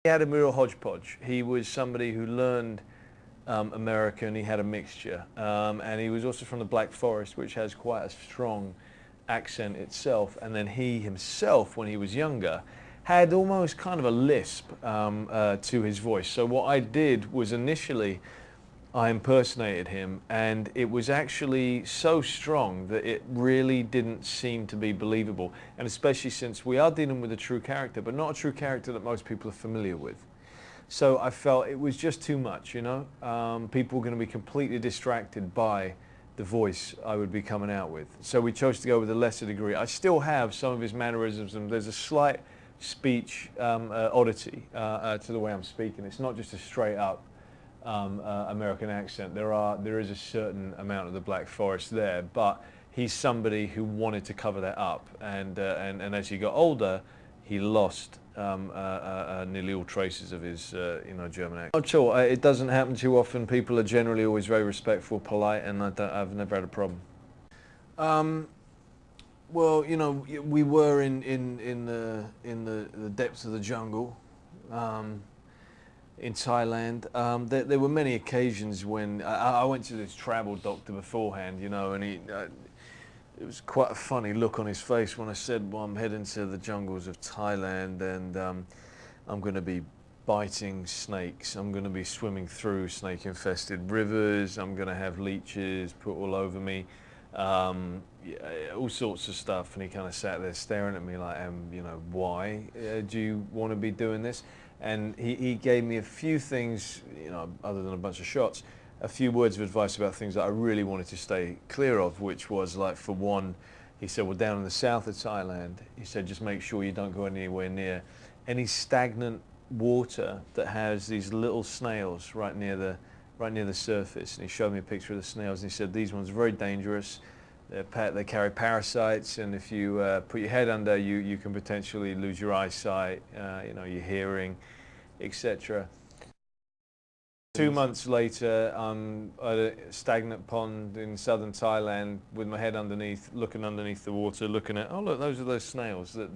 He had a real hodgepodge. He was somebody who learned American. He had a mixture, and he was also from the Black Forest, which has quite a strong accent itself. And then he himself, when he was younger, had almost kind of a lisp to his voice. So what I did was initially I impersonated him, and it was actually so strong that it really didn't seem to be believable. And especially since we are dealing with a true character, but not a true character that most people are familiar with. So I felt it was just too much, you know? People were going to be completely distracted by the voice I would be coming out with. So we chose to go with a lesser degree. I still have some of his mannerisms, and there's a slight speech oddity to the way I'm speaking. It's not just a straight up American accent. There is a certain amount of the Black Forest there, but he's somebody who wanted to cover that up, and as he got older, he lost nearly all traces of his German accent. Not sure. It doesn't happen too often. People are generally always very respectful, polite, and I've never had a problem. Well, you know, we were in the depths of the jungle. In Thailand. There were many occasions when I went to this travel doctor beforehand, you know, and it was quite a funny look on his face when I said, well, I'm heading to the jungles of Thailand, and I'm going to be biting snakes. I'm going to be swimming through snake-infested rivers. I'm going to have leeches put all over me. Yeah, all sorts of stuff. And he kind of sat there staring at me like, you know, why do you want to be doing this? And he gave me a few things, you know, other than a bunch of shots, a few words of advice about things that I really wanted to stay clear of, which was, like, for one, he said, well, down in the south of Thailand, he said, just make sure you don't go anywhere near any stagnant water that has these little snails right near the surface. And he showed me a picture of the snails, and he said, these ones are very dangerous. They carry parasites, and if you put your head under, you can potentially lose your eyesight, you know, your hearing, etc. 2 months later, I'm at a stagnant pond in southern Thailand with my head underneath, looking underneath the water, looking at, oh look, those are those snails that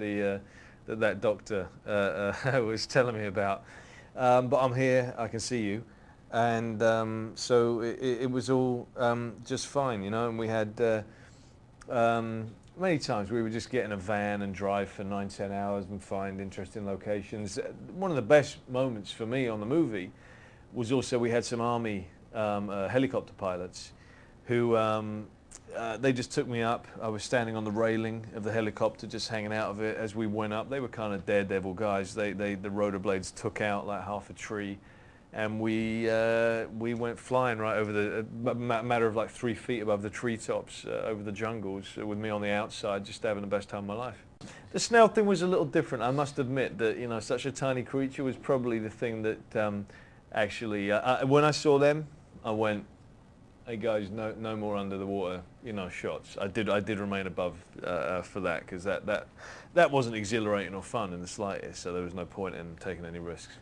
that doctor was telling me about. But I'm here, I can see you. And so it was all just fine, you know, and we had many times we would just get in a van and drive for 9–10 hours and find interesting locations. One of the best moments for me on the movie was also we had some Army helicopter pilots who they just took me up. I was standing on the railing of the helicopter, just hanging out of it as we went up. They were kind of daredevil guys. The rotor blades took out like half a tree, and we went flying right over the matter of like 3 feet above the treetops, over the jungles, with me on the outside, just having the best time of my life. The snail thing was a little different. I must admit that, you know, such a tiny creature was probably the thing that actually, when I saw them, I went, hey guys, no more under the water, you know, shots. I did remain above for that, because that wasn't exhilarating or fun in the slightest, so there was no point in taking any risks.